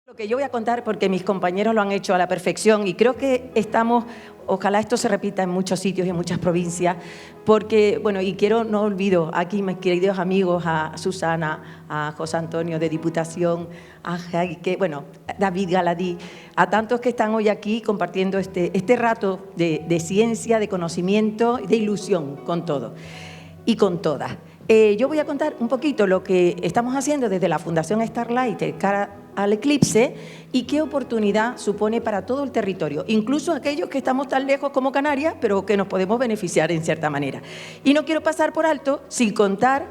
Lo que yo voy a contar, porque mis compañeros lo han hecho a la perfección y creo que ojalá esto se repita en muchos sitios y en muchas provincias, porque, bueno, y no olvido aquí mis queridos amigos, a Susana, a José Antonio de Diputación, a David Galadí, a tantos que están hoy aquí compartiendo este rato de ciencia, de conocimiento, de ilusión con todo y con todas. Yo voy a contar un poquito lo que estamos haciendo desde la Fundación Starlight de cara al eclipse y qué oportunidad supone para todo el territorio, incluso aquellos que estamos tan lejos como Canarias, pero que nos podemos beneficiar en cierta manera. Y no quiero pasar por alto sin contar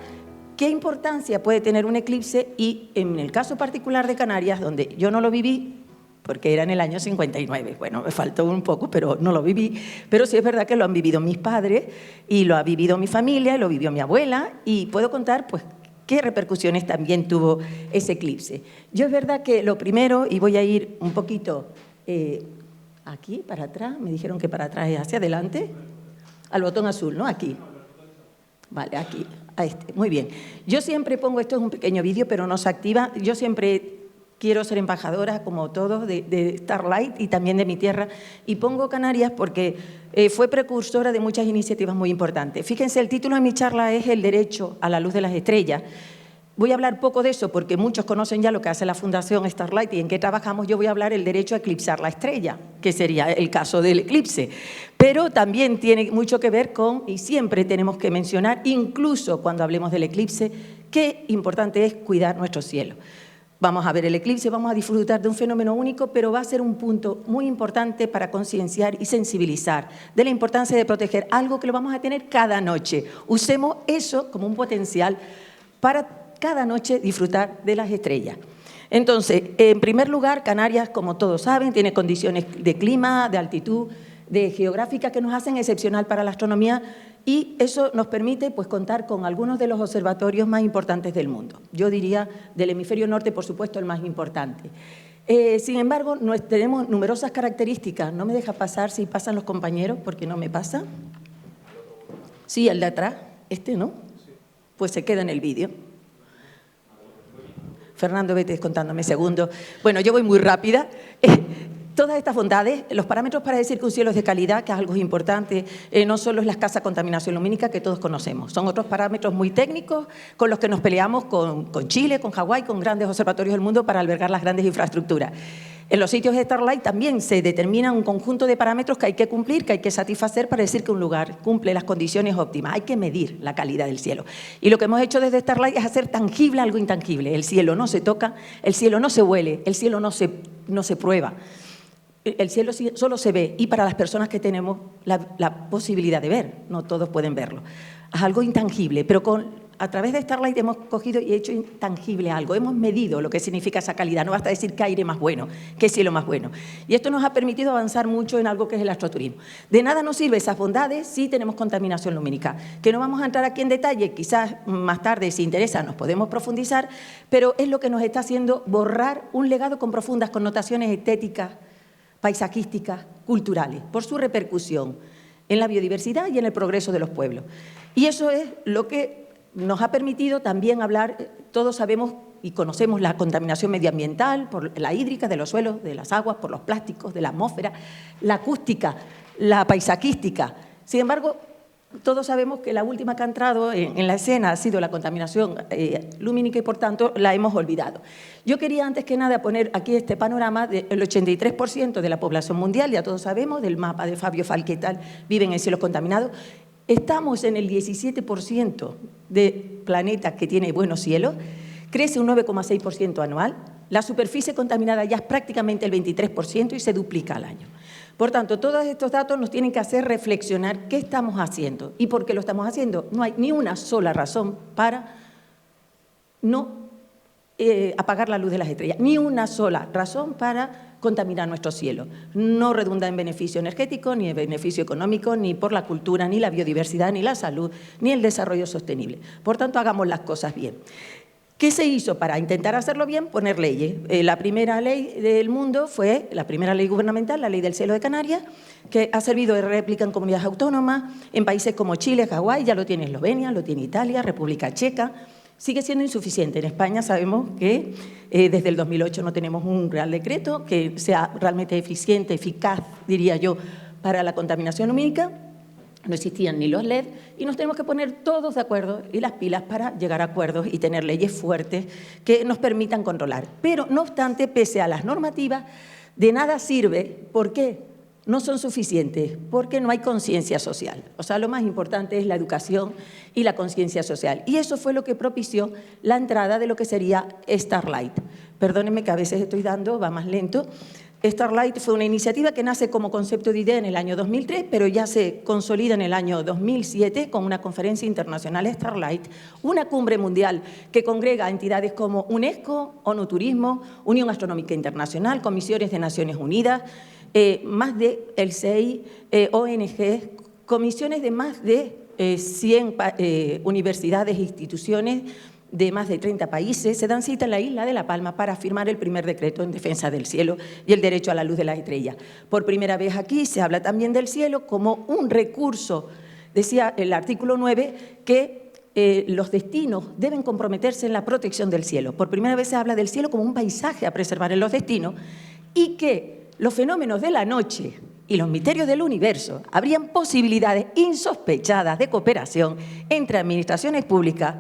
qué importancia puede tener un eclipse y en el caso particular de Canarias, donde yo no lo viví, porque era en el año 59. Bueno, me faltó un poco, pero no lo viví. Pero sí es verdad que lo han vivido mis padres y lo ha vivido mi familia, y lo vivió mi abuela, y puedo contar pues qué repercusiones también tuvo ese eclipse. Yo es verdad que lo primero, y voy a ir un poquito aquí, para atrás, me dijeron que para atrás es hacia adelante, al botón azul, ¿no? Aquí. Vale, aquí, a este. Muy bien. Yo siempre pongo, esto es un pequeño vídeo, pero no se activa, yo siempre quiero ser embajadora, como todos, de Starlight y también de mi tierra. Y pongo Canarias porque fue precursora de muchas iniciativas muy importantes. Fíjense, el título de mi charla es El derecho a la luz de las estrellas. Voy a hablar poco de eso porque muchos conocen ya lo que hace la Fundación Starlight y en qué trabajamos. Yo voy a hablar el derecho a eclipsar la estrella, que sería el caso del eclipse. Pero también tiene mucho que ver con, y siempre tenemos que mencionar, incluso cuando hablemos del eclipse, qué importante es cuidar nuestro cielo. Vamos a ver el eclipse, vamos a disfrutar de un fenómeno único, pero va a ser un punto muy importante para concienciar y sensibilizar de la importancia de proteger algo que lo vamos a tener cada noche. Usemos eso como un potencial para cada noche disfrutar de las estrellas. Entonces, en primer lugar, Canarias, como todos saben, tiene condiciones de clima, de altitud, de geográfica que nos hacen excepcional para la astronomía y eso nos permite pues, contar con algunos de los observatorios más importantes del mundo. Yo diría del hemisferio norte, por supuesto, el más importante. Sin embargo, tenemos numerosas características. No me deja pasar si pasan los compañeros, porque no me pasa. Sí, el de atrás, ¿no? Pues se queda en el vídeo. Fernando, vete contándome segundos. Bueno, yo voy muy rápida. Todas estas bondades, los parámetros para decir que un cielo es de calidad, que es algo importante, no solo es la escasa contaminación lumínica que todos conocemos, son otros parámetros muy técnicos con los que nos peleamos con Chile, con Hawái, con grandes observatorios del mundo para albergar las grandes infraestructuras. En los sitios de Starlight también se determina un conjunto de parámetros que hay que cumplir, que hay que satisfacer para decir que un lugar cumple las condiciones óptimas. Hay que medir la calidad del cielo. Y lo que hemos hecho desde Starlight es hacer tangible algo intangible. El cielo no se toca, el cielo no se huele, el cielo no se prueba. El cielo solo se ve y para las personas que tenemos la posibilidad de ver, no todos pueden verlo. Es algo intangible, pero a través de Starlight hemos cogido y hecho intangible algo, hemos medido lo que significa esa calidad, no basta decir qué aire más bueno, qué cielo más bueno. Y esto nos ha permitido avanzar mucho en algo que es el astroturismo. De nada nos sirve esas bondades si tenemos contaminación lumínica, que no vamos a entrar aquí en detalle, quizás más tarde si interesa nos podemos profundizar, pero es lo que nos está haciendo borrar un legado con profundas connotaciones estéticas, paisajísticas, culturales, por su repercusión en la biodiversidad y en el progreso de los pueblos. Y eso es lo que nos ha permitido también hablar, todos sabemos y conocemos la contaminación medioambiental, por la hídrica, de los suelos, de las aguas, por los plásticos, de la atmósfera, la acústica, la paisajística. Sin embargo, todos sabemos que la última que ha entrado en la escena ha sido la contaminación lumínica y, por tanto, la hemos olvidado. Yo quería, antes que nada, poner aquí este panorama del 83% de la población mundial, ya todos sabemos, del mapa de Fabio Falquetal, viven en cielos contaminados. Estamos en el 17% de planetas que tiene buenos cielos, crece un 9,6% anual, la superficie contaminada ya es prácticamente el 23% y se duplica al año. Por tanto, todos estos datos nos tienen que hacer reflexionar qué estamos haciendo y por qué lo estamos haciendo. No hay ni una sola razón para no apagar la luz de las estrellas, ni una sola razón para contaminar nuestro cielo. No redunda en beneficio energético, ni en beneficio económico, ni por la cultura, ni la biodiversidad, ni la salud, ni el desarrollo sostenible. Por tanto, hagamos las cosas bien. ¿Qué se hizo para intentar hacerlo bien? Poner leyes. La primera ley del mundo fue la primera ley gubernamental, la Ley del Cielo de Canarias, que ha servido de réplica en comunidades autónomas, en países como Chile, Hawái, ya lo tiene Eslovenia, lo tiene Italia, República Checa. sigue siendo insuficiente. En España sabemos que desde el 2008 no tenemos un Real Decreto que sea realmente eficiente, eficaz, diría yo, para la contaminación lumínica. No existían ni los LED y nos tenemos que poner todos de acuerdo y las pilas para llegar a acuerdos y tener leyes fuertes que nos permitan controlar. Pero, no obstante, pese a las normativas, de nada sirve. ¿Por qué? No son suficientes, porque no hay conciencia social. O sea, lo más importante es la educación y la conciencia social. Y eso fue lo que propició la entrada de lo que sería Starlight. Perdónenme que a veces estoy dando, va más lento. Starlight fue una iniciativa que nace como concepto de idea en el año 2003, pero ya se consolida en el año 2007 con una conferencia internacional Starlight, una cumbre mundial que congrega a entidades como UNESCO, ONU Turismo, Unión Astronómica Internacional, comisiones de Naciones Unidas, más de el SEI, ONG, comisiones de más de 100 universidades e instituciones de más de 30 países, se dan cita en la isla de La Palma para firmar el primer decreto en defensa del cielo y el derecho a la luz de las estrellas. Por primera vez aquí se habla también del cielo como un recurso. Decía el artículo 9 que los destinos deben comprometerse en la protección del cielo. Por primera vez se habla del cielo como un paisaje a preservar en los destinos y que los fenómenos de la noche y los misterios del universo habrían posibilidades insospechadas de cooperación entre administraciones públicas,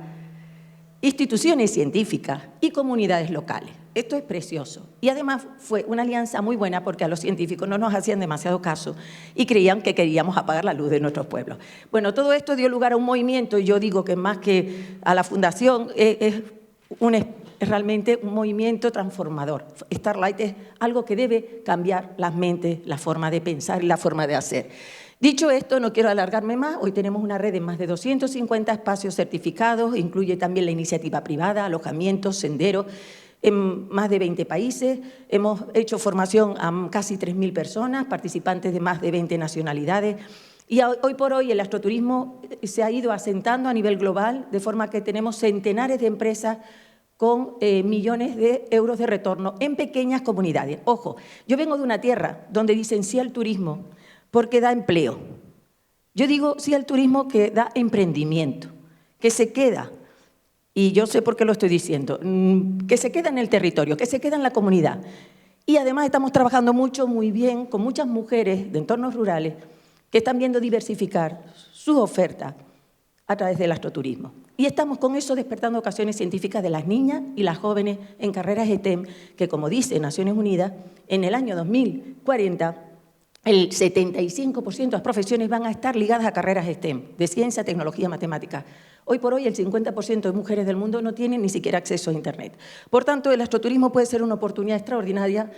instituciones científicas y comunidades locales. Esto es precioso. Y además fue una alianza muy buena porque a los científicos no nos hacían demasiado caso y creían que queríamos apagar la luz de nuestros pueblos. Bueno, todo esto dio lugar a un movimiento y yo digo que más que a la fundación es realmente un movimiento transformador. Starlight es algo que debe cambiar las mentes, la forma de pensar y la forma de hacer. Dicho esto, no quiero alargarme más. Hoy tenemos una red de más de 250 espacios certificados, incluye también la iniciativa privada, alojamientos, senderos, en más de 20 países. Hemos hecho formación a casi 3.000 personas, participantes de más de 20 nacionalidades. Y hoy por hoy el astroturismo se ha ido asentando a nivel global, de forma que tenemos centenares de empresas con millones de euros de retorno en pequeñas comunidades. Ojo, yo vengo de una tierra donde dicen sí al turismo porque da empleo. Yo digo sí al turismo que da emprendimiento, que se queda, y yo sé por qué lo estoy diciendo, que se queda en el territorio, que se queda en la comunidad. Y además estamos trabajando mucho, muy bien, con muchas mujeres de entornos rurales que están viendo diversificar sus ofertas a través del astroturismo. Y estamos con eso despertando ocasiones científicas de las niñas y las jóvenes en carreras STEM, que como dice Naciones Unidas, en el año 2040 el 75% de las profesiones van a estar ligadas a carreras STEM, de ciencia, tecnología, matemáticas. Hoy por hoy el 50% de mujeres del mundo no tienen ni siquiera acceso a Internet. Por tanto, el astroturismo puede ser una oportunidad extraordinaria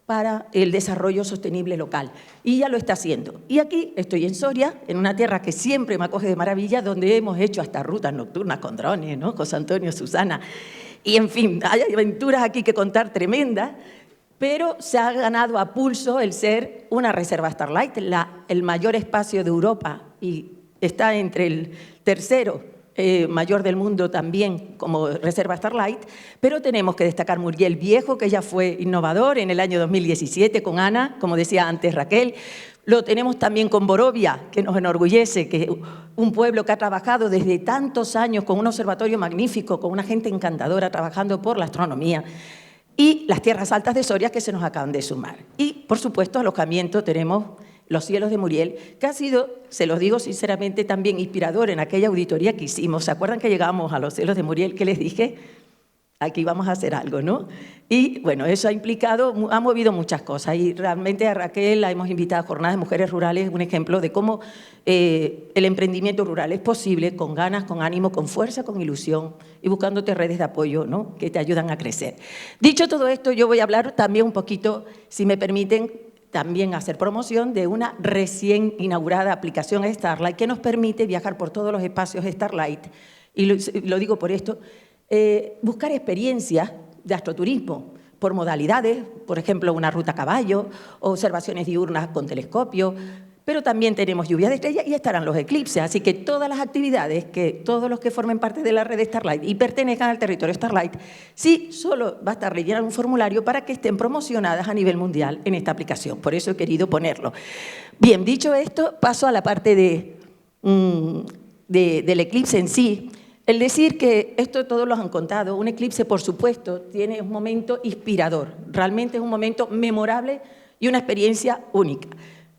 para el desarrollo sostenible local. Y ya lo está haciendo. Y aquí estoy en Soria, en una tierra que siempre me acoge de maravilla, donde hemos hecho hasta rutas nocturnas con drones, ¿no? José Antonio, Susana. Y, en fin, hay aventuras aquí que contar tremendas, pero se ha ganado a pulso el ser una reserva Starlight, el mayor espacio de Europa, y está entre el tercero mayor del mundo también como reserva Starlight, pero tenemos que destacar Muriel Viejo, que ya fue innovador en el año 2017 con Ana, como decía antes Raquel. Lo tenemos también con Borovia, que nos enorgullece, que es un pueblo que ha trabajado desde tantos años con un observatorio magnífico, con una gente encantadora trabajando por la astronomía. Y las tierras altas de Soria que se nos acaban de sumar. Y, por supuesto, alojamiento tenemos Los Cielos de Muriel, que ha sido, se los digo sinceramente, también inspirador en aquella auditoría que hicimos. ¿Se acuerdan que llegamos a Los Cielos de Muriel? Que les dije, aquí vamos a hacer algo, ¿no? Y, bueno, eso ha implicado, ha movido muchas cosas. Y realmente a Raquel la hemos invitado a Jornadas de Mujeres Rurales, un ejemplo de cómo el emprendimiento rural es posible con ganas, con ánimo, con fuerza, con ilusión y buscándote redes de apoyo, ¿no? Que te ayudan a crecer. Dicho todo esto, yo voy a hablar también un poquito, si me permiten, también hacer promoción de una recién inaugurada aplicación Starlight que nos permite viajar por todos los espacios Starlight. Y lo digo por esto, buscar experiencias de astroturismo por modalidades, por ejemplo, una ruta a caballo, observaciones diurnas con telescopio, pero también tenemos lluvia de estrellas y estarán los eclipses. Así que todas las actividades que todos los que formen parte de la red de Starlight y pertenezcan al territorio Starlight, sí, solo basta rellenar un formulario para que estén promocionadas a nivel mundial en esta aplicación. Por eso he querido ponerlo. Bien, dicho esto, paso a la parte del eclipse en sí. El decir que esto todos lo han contado, un eclipse, por supuesto, tiene un momento inspirador. Realmente es un momento memorable y una experiencia única.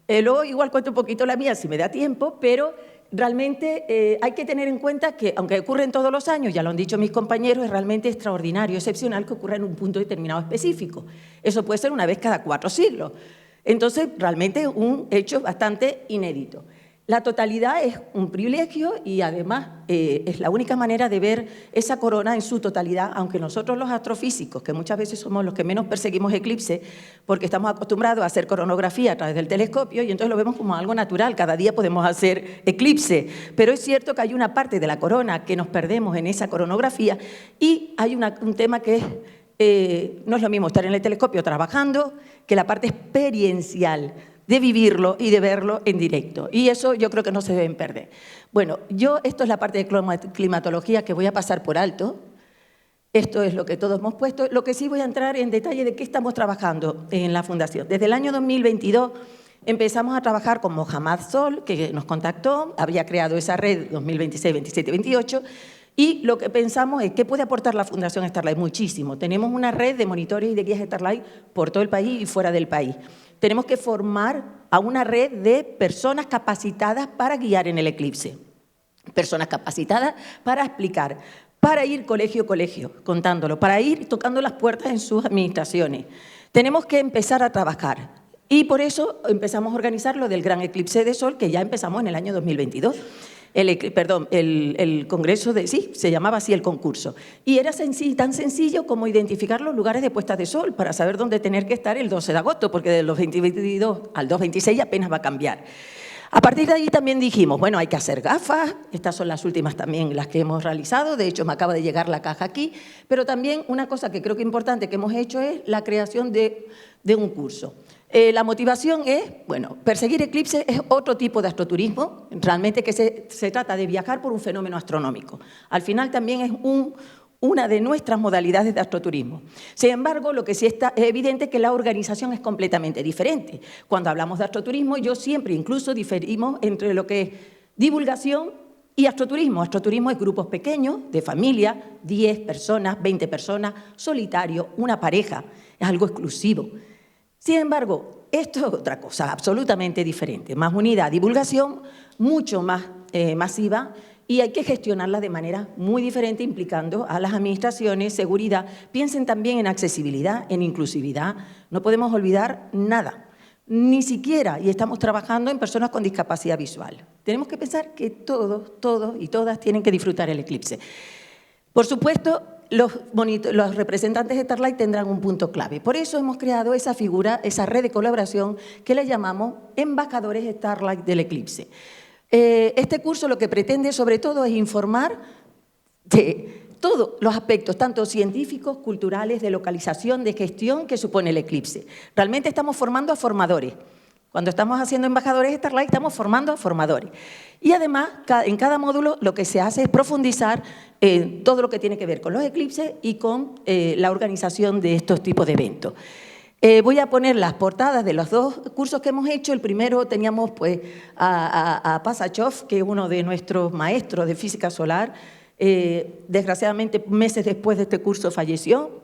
Luego igual cuento un poquito la mía, si me da tiempo, pero realmente hay que tener en cuenta que, aunque ocurren todos los años, ya lo han dicho mis compañeros, es realmente extraordinario, excepcional que ocurra en un punto determinado específico. Eso puede ser una vez cada 4 siglos. Entonces, realmente es un hecho bastante inédito. La totalidad es un privilegio y además es la única manera de ver esa corona en su totalidad, aunque nosotros los astrofísicos, que muchas veces somos los que menos perseguimos eclipses, porque estamos acostumbrados a hacer coronografía a través del telescopio y entonces lo vemos como algo natural, cada día podemos hacer eclipse, pero es cierto que hay una parte de la corona que nos perdemos en esa coronografía y hay un tema que no es lo mismo estar en el telescopio trabajando que la parte experiencial de vivirlo y de verlo en directo. Y eso yo creo que no se deben perder. Bueno, esto es la parte de climatología que voy a pasar por alto. Esto es lo que todos hemos puesto. Lo que sí voy a entrar en detalle de qué estamos trabajando en la Fundación. Desde el año 2022 empezamos a trabajar con Mohammad Sol, que nos contactó, había creado esa red 2026, 27 y 28, y lo que pensamos es qué puede aportar la Fundación Starlight. Muchísimo. Tenemos una red de monitores y de guías Starlight por todo el país y fuera del país. Tenemos que formar a una red de personas capacitadas para guiar en el eclipse, personas capacitadas para explicar, para ir colegio a colegio contándolo, para ir tocando las puertas en sus administraciones. Tenemos que empezar a trabajar y por eso empezamos a organizar lo del Gran Eclipse de Sol, que ya empezamos en el año 2022. El congreso se llamaba así el concurso. Y era tan sencillo como identificar los lugares de puestas de sol para saber dónde tener que estar el 12 de agosto, porque de los 2022 al 226 apenas va a cambiar. A partir de ahí también dijimos, bueno, hay que hacer gafas, estas son las últimas también las que hemos realizado, de hecho me acaba de llegar la caja aquí, pero también una cosa que creo que es importante que hemos hecho es la creación de un curso. La motivación es, bueno, perseguir eclipses es otro tipo de astroturismo, realmente que se trata de viajar por un fenómeno astronómico. Al final también es una de nuestras modalidades de astroturismo. Sin embargo, lo que sí está es evidente que la organización es completamente diferente. Cuando hablamos de astroturismo, yo siempre incluso diferimos entre lo que es divulgación y astroturismo. Astroturismo es grupos pequeños, de familia, 10 personas, 20 personas, solitario, una pareja, es algo exclusivo. Sin embargo, esto es otra cosa absolutamente diferente, más unidad, divulgación, mucho más masiva y hay que gestionarla de manera muy diferente, implicando a las administraciones, seguridad. Piensen también en accesibilidad, en inclusividad. No podemos olvidar nada, ni siquiera, y estamos trabajando en personas con discapacidad visual. Tenemos que pensar que todos y todas tienen que disfrutar el eclipse. Por supuesto, los representantes de Starlight tendrán un punto clave. Por eso hemos creado esa figura, esa red de colaboración que le llamamos embajadores Starlight del eclipse. Este curso lo que pretende sobre todo es informar de todos los aspectos, tanto científicos, culturales, de localización, de gestión que supone el eclipse. Realmente estamos formando a formadores. Cuando estamos haciendo embajadores Starlight estamos formando a formadores. Y además, en cada módulo lo que se hace es profundizar en todo lo que tiene que ver con los eclipses y con la organización de estos tipos de eventos. Voy a poner las portadas de los dos cursos que hemos hecho. El primero teníamos pues, a Pasachov, que es uno de nuestros maestros de física solar. Desgraciadamente, meses después de este curso falleció,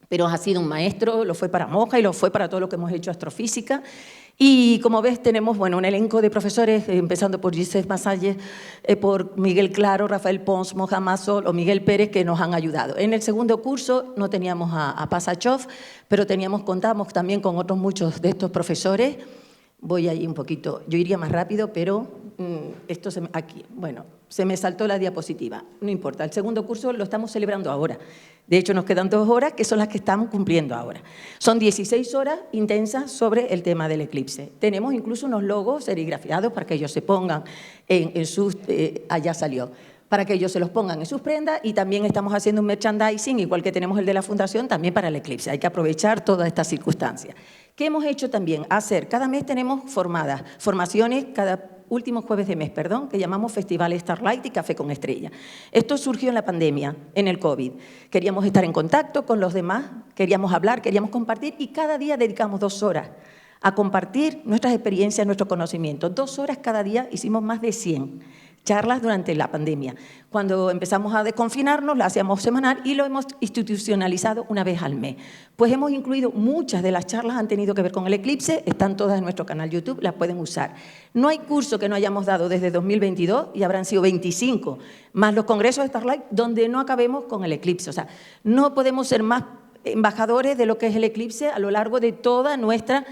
pero ha sido un maestro, lo fue para Moja y lo fue para todo lo que hemos hecho astrofísica. Y como ves tenemos bueno, un elenco de profesores, empezando por Giselle Masalles, por Miguel Claro, Rafael Pons, Mohammad Sol o Miguel Pérez, que nos han ayudado. En el segundo curso no teníamos a Pasachov, pero contamos también con otros muchos de estos profesores. Voy ahí un poquito, yo iría más rápido, pero aquí, bueno, se me saltó la diapositiva, no importa. El segundo curso lo estamos celebrando ahora. De hecho, nos quedan 2 horas, que son las que estamos cumpliendo ahora. Son 16 horas intensas sobre el tema del eclipse. Tenemos incluso unos logos serigrafiados para que ellos se pongan en sus... allá salió. Para que ellos se los pongan en sus prendas y también estamos haciendo un merchandising, igual que tenemos el de la Fundación, también para el eclipse. Hay que aprovechar todas estas circunstancias. ¿Qué hemos hecho también? Cada mes tenemos formaciones, cada último jueves de mes, que llamamos Festival Starlight y Café con Estrella. Esto surgió en la pandemia, en el COVID. Queríamos estar en contacto con los demás, queríamos hablar, queríamos compartir y cada día dedicamos 2 horas a compartir nuestras experiencias, nuestro conocimiento. 2 horas cada día, hicimos más de 100. charlas durante la pandemia. Cuando empezamos a desconfinarnos, la hacíamos semanal y lo hemos institucionalizado una vez al mes. Pues hemos incluido muchas de las charlas, han tenido que ver con el eclipse, están todas en nuestro canal YouTube, las pueden usar. No hay curso que no hayamos dado desde 2022 y habrán sido 25, más los congresos de Starlight, donde no acabemos con el eclipse. O sea, no podemos ser más embajadores de lo que es el eclipse a lo largo de toda nuestra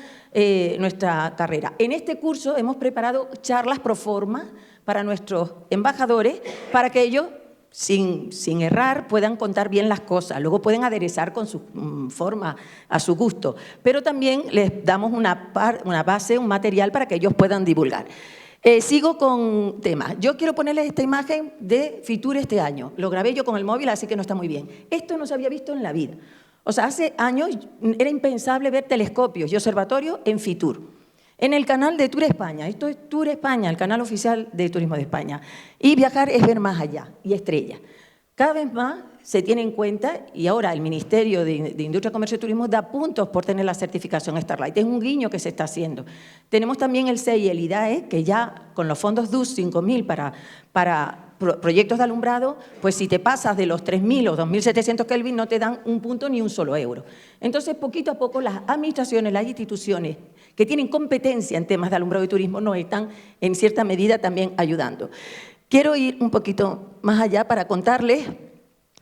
carrera. En este curso hemos preparado charlas pro forma para nuestros embajadores, para que ellos, sin errar, puedan contar bien las cosas. Luego pueden aderezar con su forma, a su gusto. Pero también les damos una base, un material para que ellos puedan divulgar. Sigo con temas. Yo quiero ponerles esta imagen de Fitur este año. Lo grabé yo con el móvil, así que no está muy bien. Esto no se había visto en la vida. O sea, hace años era impensable ver telescopios y observatorios en Fitur. En el canal de Tour España, esto es Tour España, el canal oficial de Turismo de España. Y viajar es ver más allá, y estrella. Cada vez más se tiene en cuenta, y ahora el Ministerio de Industria, Comercio y Turismo da puntos por tener la certificación Starlight. Es un guiño que se está haciendo. Tenemos también el CEI y el IDAE, que ya con los fondos DUS 5.000 para proyectos de alumbrado, pues si te pasas de los 3.000 o 2.700 Kelvin no te dan un punto ni un solo euro. Entonces, poquito a poco, las administraciones, las instituciones que tienen competencia en temas de alumbrado y turismo nos están, en cierta medida, también ayudando. Quiero ir un poquito más allá para contarles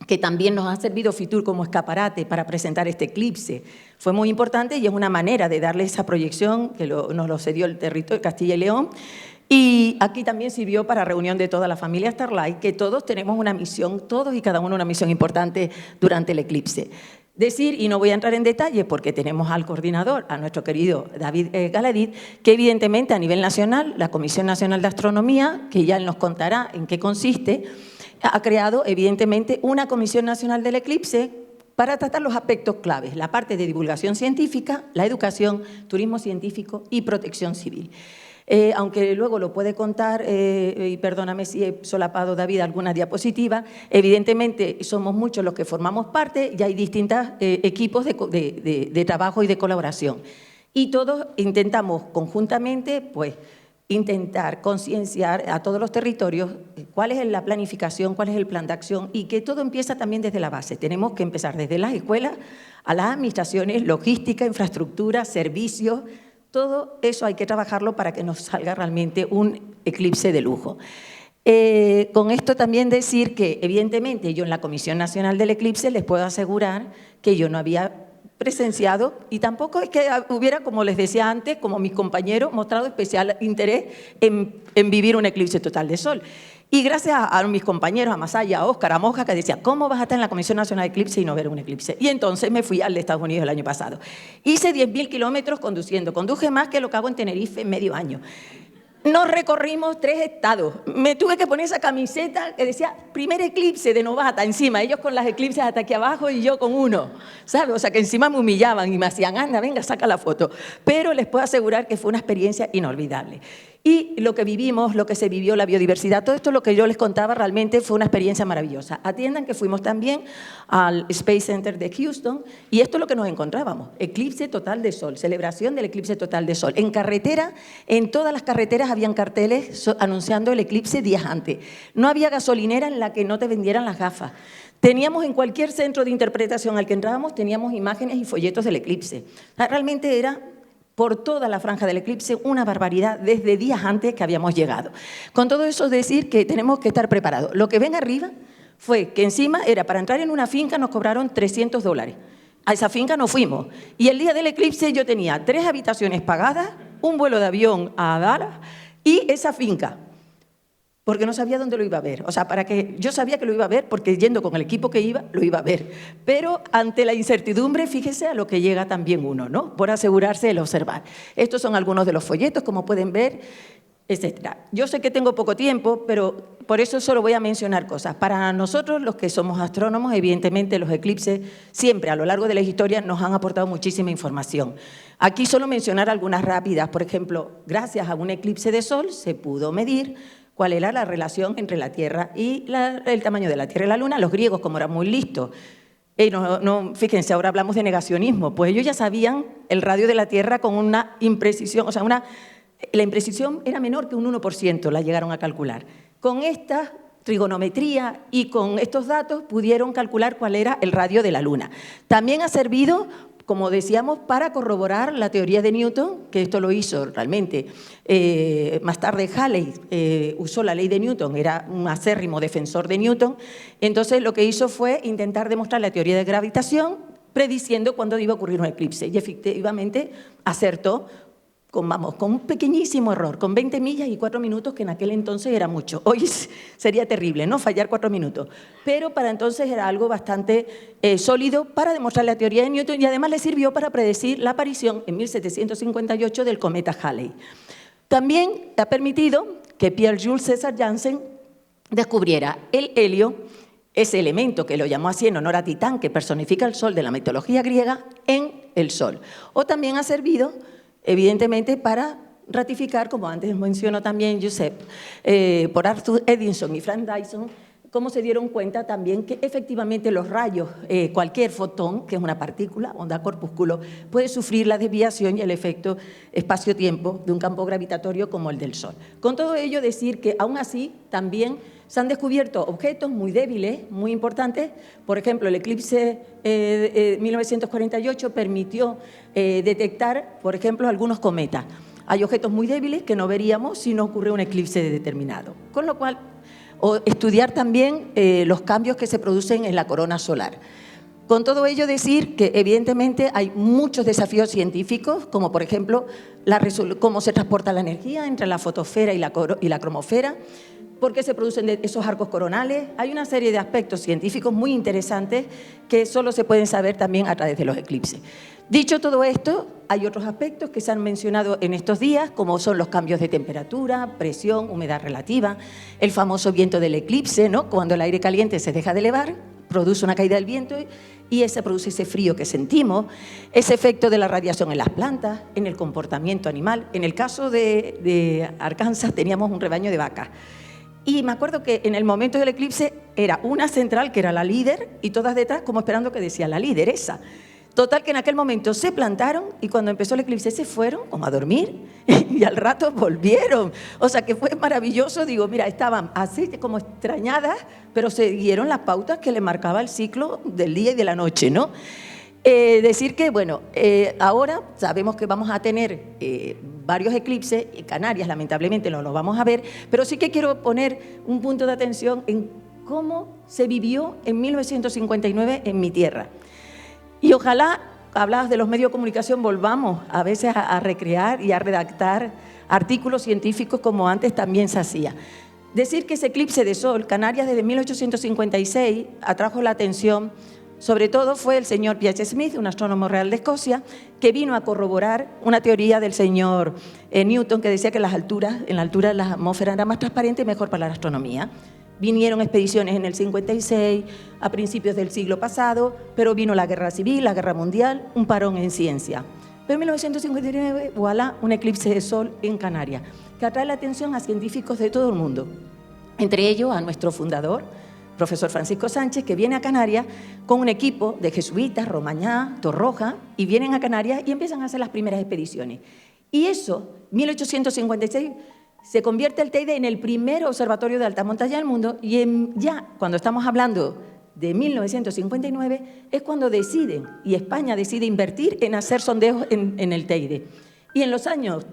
que también nos ha servido Fitur como escaparate para presentar este eclipse. Fue muy importante y es una manera de darle esa proyección que nos lo cedió el territorio de Castilla y León. Y aquí también sirvió para reunión de toda la familia Starlight, que todos tenemos una misión, todos y cada uno una misión importante durante el eclipse. Decir, y no voy a entrar en detalle porque tenemos al coordinador, a nuestro querido David Galadit, que evidentemente a nivel nacional, la Comisión Nacional de Astronomía, que ya él nos contará en qué consiste, ha creado evidentemente una Comisión Nacional del Eclipse para tratar los aspectos claves, la parte de divulgación científica, la educación, turismo científico y protección civil. Aunque luego lo puede contar, y perdóname si he solapado, David, alguna diapositiva, evidentemente somos muchos los que formamos parte y hay distintos equipos de trabajo y de colaboración. Y todos intentamos conjuntamente, pues, intentar concienciar a todos los territorios cuál es la planificación, cuál es el plan de acción y que todo empieza también desde la base. Tenemos que empezar desde las escuelas a las administraciones, logística, infraestructura, servicios. Todo eso hay que trabajarlo para que nos salga realmente un eclipse de lujo. Con esto también decir que, evidentemente, yo en la Comisión Nacional del Eclipse les puedo asegurar que yo no había presenciado y tampoco es que hubiera, como les decía antes, como mis compañeros, mostrado especial interés en vivir un eclipse total de sol. Y gracias a mis compañeros, a Masaya, a Óscar, a Moja, que decían, ¿cómo vas a estar en la Comisión Nacional de Eclipse y no ver un eclipse? Y entonces me fui al de Estados Unidos el año pasado. Hice 10.000 kilómetros conduciendo. Conduje más que lo que hago en Tenerife en medio año. Nos recorrimos 3 estados. Me tuve que poner esa camiseta que decía primer eclipse de novata encima. Ellos con las eclipses hasta aquí abajo y yo con uno. ¿Sabes? O sea, que encima me humillaban y me hacían, anda, venga, saca la foto. Pero les puedo asegurar que fue una experiencia inolvidable. Y lo que vivimos, lo que se vivió, la biodiversidad, todo esto lo que yo les contaba realmente fue una experiencia maravillosa. Atiendan que fuimos también al Space Center de Houston y esto es lo que nos encontrábamos, eclipse total de sol, celebración del eclipse total de sol. En carretera, en todas las carreteras habían carteles anunciando el eclipse días antes. No había gasolinera en la que no te vendieran las gafas. Teníamos en cualquier centro de interpretación al que entrábamos, teníamos imágenes y folletos del eclipse. Realmente era por toda la franja del eclipse, una barbaridad desde días antes que habíamos llegado. Con todo eso decir que tenemos que estar preparados. Lo que ven arriba fue que encima era para entrar en una finca nos cobraron $300. A esa finca no fuimos. Y el día del eclipse yo tenía 3 habitaciones pagadas, un vuelo de avión a Dallas y esa finca. Porque no sabía dónde lo iba a ver. O sea, yo sabía que lo iba a ver porque yendo con el equipo que iba, lo iba a ver. Pero ante la incertidumbre, fíjese a lo que llega también uno, ¿no? Por asegurarse de observar. Estos son algunos de los folletos, como pueden ver, etc. Yo sé que tengo poco tiempo, pero por eso solo voy a mencionar cosas. Para nosotros, los que somos astrónomos, evidentemente los eclipses siempre a lo largo de la historia nos han aportado muchísima información. Aquí solo mencionar algunas rápidas. Por ejemplo, gracias a un eclipse de sol se pudo medir cuál era la relación entre la Tierra y el tamaño de la Tierra y la Luna. Los griegos, como eran muy listos, fíjense, ahora hablamos de negacionismo, pues ellos ya sabían el radio de la Tierra con una imprecisión, o sea, la imprecisión era menor que un 1%, la llegaron a calcular. Con esta trigonometría y con estos datos pudieron calcular cuál era el radio de la Luna. También ha servido, como decíamos, para corroborar la teoría de Newton, que esto lo hizo realmente. Más tarde Halley usó la ley de Newton, era un acérrimo defensor de Newton. Entonces lo que hizo fue intentar demostrar la teoría de gravitación, prediciendo cuándo iba a ocurrir un eclipse. Y efectivamente acertó, con un pequeñísimo error, con 20 millas y 4 minutos, que en aquel entonces era mucho. Hoy sería terrible, ¿no?, fallar 4 minutos. Pero para entonces era algo bastante sólido para demostrar la teoría de Newton, y además le sirvió para predecir la aparición en 1758 del cometa Halley. También ha permitido que Pierre-Jules César Janssen descubriera el helio, ese elemento que lo llamó así en honor a Titán, que personifica el Sol de la mitología griega, en el Sol. O también ha servido, evidentemente, para ratificar, como antes mencionó también Josep, por Arthur Eddington y Frank Dyson, cómo se dieron cuenta también que efectivamente los rayos, cualquier fotón, que es una partícula, onda corpúsculo, puede sufrir la desviación y el efecto espacio-tiempo de un campo gravitatorio como el del Sol. Con todo ello, decir que aún así también se han descubierto objetos muy débiles, muy importantes. Por ejemplo, el eclipse de 1948 permitió detectar, por ejemplo, algunos cometas. Hay objetos muy débiles que no veríamos si no ocurre un eclipse determinado. Con lo cual, o estudiar también los cambios que se producen en la corona solar. Con todo ello, decir que evidentemente hay muchos desafíos científicos, como por ejemplo cómo se transporta la energía entre la fotosfera y la cromosfera, por qué se producen esos arcos coronales. Hay una serie de aspectos científicos muy interesantes que solo se pueden saber también a través de los eclipses. Dicho todo esto, hay otros aspectos que se han mencionado en estos días, como son los cambios de temperatura, presión, humedad relativa, el famoso viento del eclipse, ¿no?, cuando el aire caliente se deja de elevar, produce una caída del viento y se produce ese frío que sentimos, ese efecto de la radiación en las plantas, en el comportamiento animal. En el caso de Arkansas teníamos un rebaño de vacas. Y me acuerdo que en el momento del eclipse era una central, que era la líder, y todas detrás como esperando que decía la líder esa. Total, que en aquel momento se plantaron y cuando empezó el eclipse se fueron como a dormir y al rato volvieron. O sea que fue maravilloso. Digo, mira, estaban así como extrañadas, pero siguieron las pautas que le marcaba el ciclo del día y de la noche, ¿no? Decir que, bueno, ahora sabemos que vamos a tener varios eclipses, y Canarias lamentablemente no los vamos a ver, pero sí que quiero poner un punto de atención en cómo se vivió en 1959 en mi tierra. Y ojalá, hablabas de los medios de comunicación, volvamos a veces a recrear y a redactar artículos científicos como antes también se hacía. Decir que ese eclipse de sol, Canarias desde 1856, atrajo la atención. Sobre todo fue el señor P.H. Smith, un astrónomo real de Escocia, que vino a corroborar una teoría del señor Newton, que decía que en la altura la atmósfera era más transparente y mejor para la astronomía. Vinieron expediciones en el 56, a principios del siglo pasado, pero vino la guerra civil, la guerra mundial, un parón en ciencia. Pero en 1959, voilà, un eclipse de sol en Canarias, que atrae la atención a científicos de todo el mundo, entre ellos a nuestro fundador, profesor Francisco Sánchez, que viene a Canarias con un equipo de jesuitas, Romañá, Torroja, y vienen a Canarias y empiezan a hacer las primeras expediciones. Y eso, 1856, se convierte el Teide en el primer observatorio de alta montaña del mundo, y ya cuando estamos hablando de 1959 es cuando deciden, y España decide invertir en hacer sondeos en el Teide. Y en los años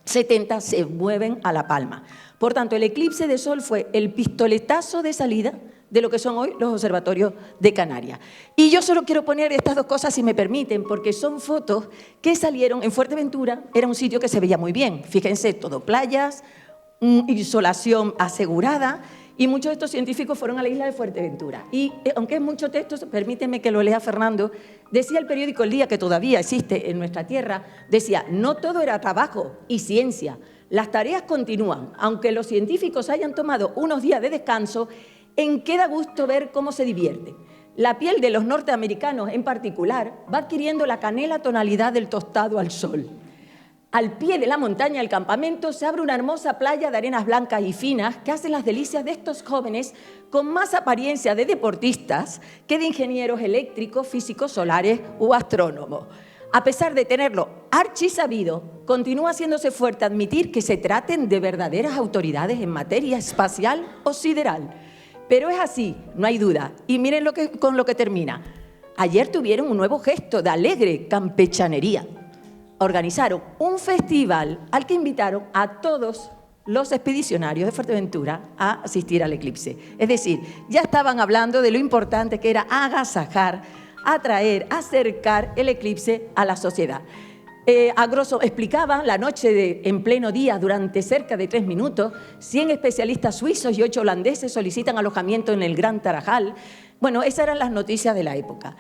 70 se mueven a La Palma. Por tanto, el eclipse de sol fue el pistoletazo de salida de lo que son hoy los observatorios de Canarias. Y yo solo quiero poner estas dos cosas, si me permiten, porque son fotos que salieron en Fuerteventura. Era un sitio que se veía muy bien. Fíjense, todo playas, insolación asegurada, y muchos de estos científicos fueron a la isla de Fuerteventura. Y aunque es mucho texto, permíteme que lo lea Fernando, decía el periódico El Día, que todavía existe en nuestra tierra, decía, no todo era trabajo y ciencia, las tareas continúan, aunque los científicos hayan tomado unos días de descanso, en que da gusto ver cómo se divierte. La piel de los norteamericanos en particular va adquiriendo la canela tonalidad del tostado al sol. Al pie de la montaña del campamento se abre una hermosa playa de arenas blancas y finas que hacen las delicias de estos jóvenes con más apariencia de deportistas que de ingenieros eléctricos, físicos solares u astrónomos. A pesar de tenerlo archisabido, continúa haciéndose fuerte admitir que se traten de verdaderas autoridades en materia espacial o sideral. Pero es así, no hay duda. Y miren con lo que termina. Ayer tuvieron un nuevo gesto de alegre campechanería. Organizaron un festival al que invitaron a todos los expedicionarios de Fuerteventura a asistir al eclipse. Es decir, ya estaban hablando de lo importante que era agasajar, atraer, acercar el eclipse a la sociedad. A grosso explicaban la noche en pleno día, durante cerca de 3 minutos, 100 especialistas suizos y 8 holandeses solicitan alojamiento en el Gran Tarajal. Bueno, esas eran las noticias de la época.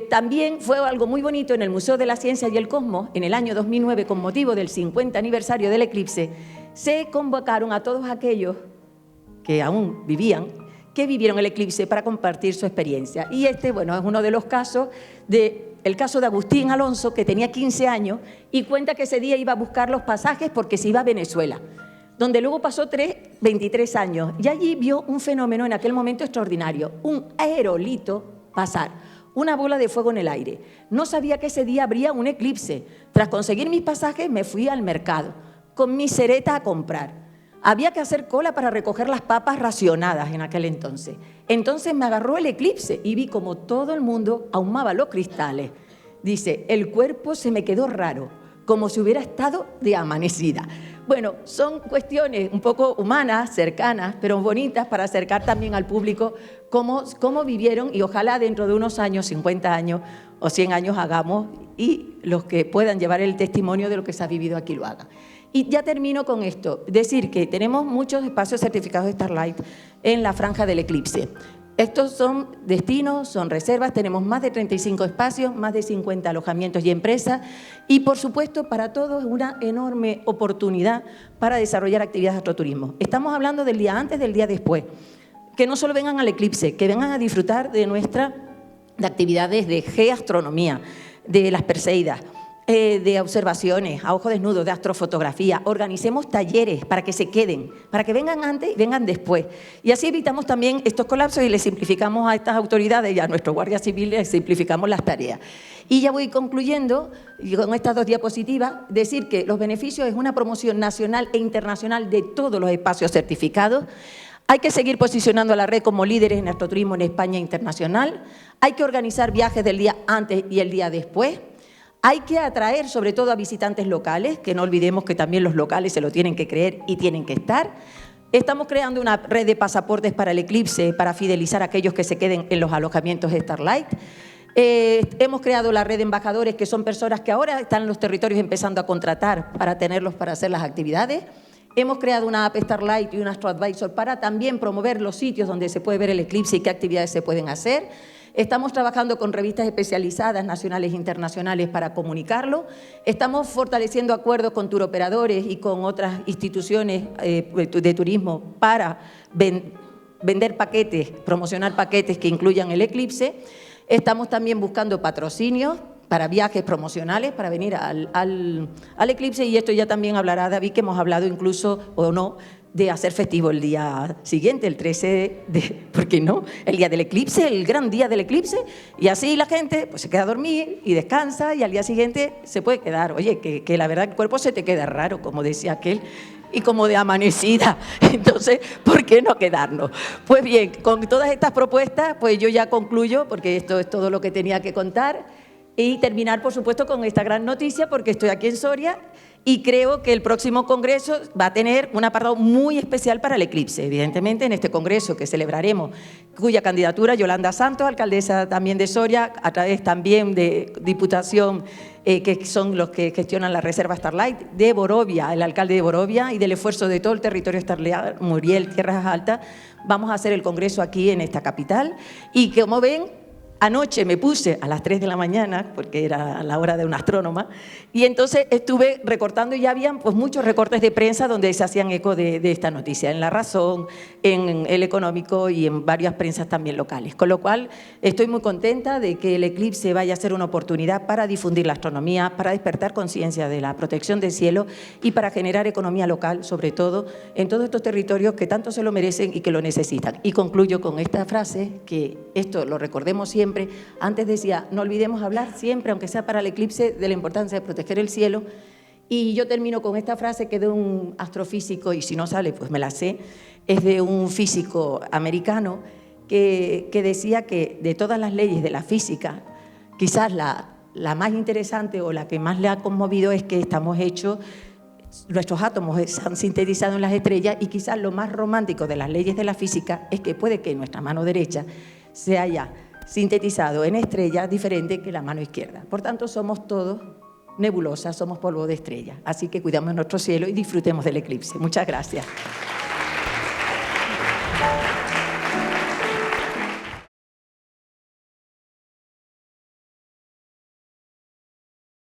También fue algo muy bonito en el Museo de la Ciencia y el Cosmos, en el año 2009, con motivo del 50 aniversario del eclipse, se convocaron a todos aquellos que aún vivían, que vivieron el eclipse para compartir su experiencia. Y bueno, es uno de los casos el caso de Agustín Alonso, que tenía 15 años y cuenta que ese día iba a buscar los pasajes porque se iba a Venezuela, donde luego pasó 23 años y allí vio un fenómeno en aquel momento extraordinario, un aerolito pasar, una bola de fuego en el aire. No sabía que ese día habría un eclipse. Tras conseguir mis pasajes me fui al mercado con mi sereta a comprar. Había que hacer cola para recoger las papas racionadas en aquel entonces. Entonces me agarró el eclipse y vi como todo el mundo ahumaba los cristales. Dice, el cuerpo se me quedó raro, como si hubiera estado de amanecida. Bueno, son cuestiones un poco humanas, cercanas, pero bonitas para acercar también al público cómo vivieron, y ojalá dentro de unos años, 50 años o 100 años hagamos, y los que puedan llevar el testimonio de lo que se ha vivido aquí lo hagan. Y ya termino con esto, decir que tenemos muchos espacios certificados de Starlight en la franja del eclipse. Estos son destinos, son reservas, tenemos más de 35 espacios, más de 50 alojamientos y empresas, y por supuesto para todos una enorme oportunidad para desarrollar actividades de astroturismo. Estamos hablando del día antes, del día después, que no solo vengan al eclipse, que vengan a disfrutar de actividades de geoastronomía, de las Perseidas, de observaciones a ojo desnudo, de astrofotografía. Organicemos talleres para que se queden, para que vengan antes y vengan después. Y así evitamos también estos colapsos y les simplificamos a estas autoridades y a nuestros guardias civiles, les simplificamos las tareas. Y ya voy concluyendo y con estas 2 diapositivas, decir que los beneficios es una promoción nacional e internacional de todos los espacios certificados. Hay que seguir posicionando a la red como líderes en astroturismo en España e internacional. Hay que organizar viajes del día antes y el día después. Hay que atraer sobre todo a visitantes locales, que no olvidemos que también los locales se lo tienen que creer y tienen que estar. Estamos creando una red de pasaportes para el eclipse, para fidelizar a aquellos que se queden en los alojamientos de Starlight. Hemos creado la red de embajadores, que son personas que ahora están en los territorios empezando a contratar para tenerlos para hacer las actividades. Hemos creado una app Starlight y un AstroAdvisor para también promover los sitios donde se puede ver el eclipse y qué actividades se pueden hacer. Estamos trabajando con revistas especializadas nacionales e internacionales para comunicarlo. Estamos fortaleciendo acuerdos con turoperadores y con otras instituciones de turismo para vender paquetes, promocionar paquetes que incluyan el eclipse. Estamos también buscando patrocinios para viajes promocionales, para venir al eclipse, y esto ya también hablará David, que hemos hablado incluso, o no, de hacer festivo el día siguiente, el 13 ¿por qué no? El día del eclipse, el gran día del eclipse, y así la gente pues se queda a dormir y descansa, y al día siguiente se puede quedar. Oye, que la verdad el cuerpo se te queda raro, como decía aquel, y como de amanecida. Entonces, ¿por qué no quedarnos? Pues bien, con todas estas propuestas, pues yo ya concluyo, porque esto es todo lo que tenía que contar, y terminar, por supuesto, con esta gran noticia, porque estoy aquí en Soria y creo que el próximo congreso va a tener un apartado muy especial para el eclipse. Evidentemente, en este congreso que celebraremos, cuya candidatura Yolanda Santos, alcaldesa también de Soria, a través también de Diputación, que son los que gestionan la reserva Starlight, de Borovia, el alcalde de Borovia, y del esfuerzo de todo el territorio Starlight, Muriel, Tierras Altas, vamos a hacer el congreso aquí en esta capital. Y como ven, anoche me puse a las 3 de la mañana, porque era la hora de una astrónoma, y entonces estuve recortando, y ya habían pues muchos recortes de prensa donde se hacían eco de esta noticia, en La Razón, en El Económico y en varias prensas también locales. Con lo cual, estoy muy contenta de que el eclipse vaya a ser una oportunidad para difundir la astronomía, para despertar conciencia de la protección del cielo y para generar economía local, sobre todo en todos estos territorios que tanto se lo merecen y que lo necesitan. Y concluyo con esta frase, que esto lo recordemos siempre, siempre, antes decía, no olvidemos hablar siempre, aunque sea para el eclipse, de la importancia de proteger el cielo. Y yo termino con esta frase que es de un astrofísico, y si no sale, pues me la sé, es de un físico americano que decía que de todas las leyes de la física, quizás la más interesante o la que más le ha conmovido es que estamos hechos, nuestros átomos se han sintetizado en las estrellas, y quizás lo más romántico de las leyes de la física es que puede que nuestra mano derecha se haya sintetizado en estrellas diferente que la mano izquierda. Por tanto, somos todos nebulosas, somos polvo de estrella. Así que cuidamos nuestro cielo y disfrutemos del eclipse. Muchas gracias.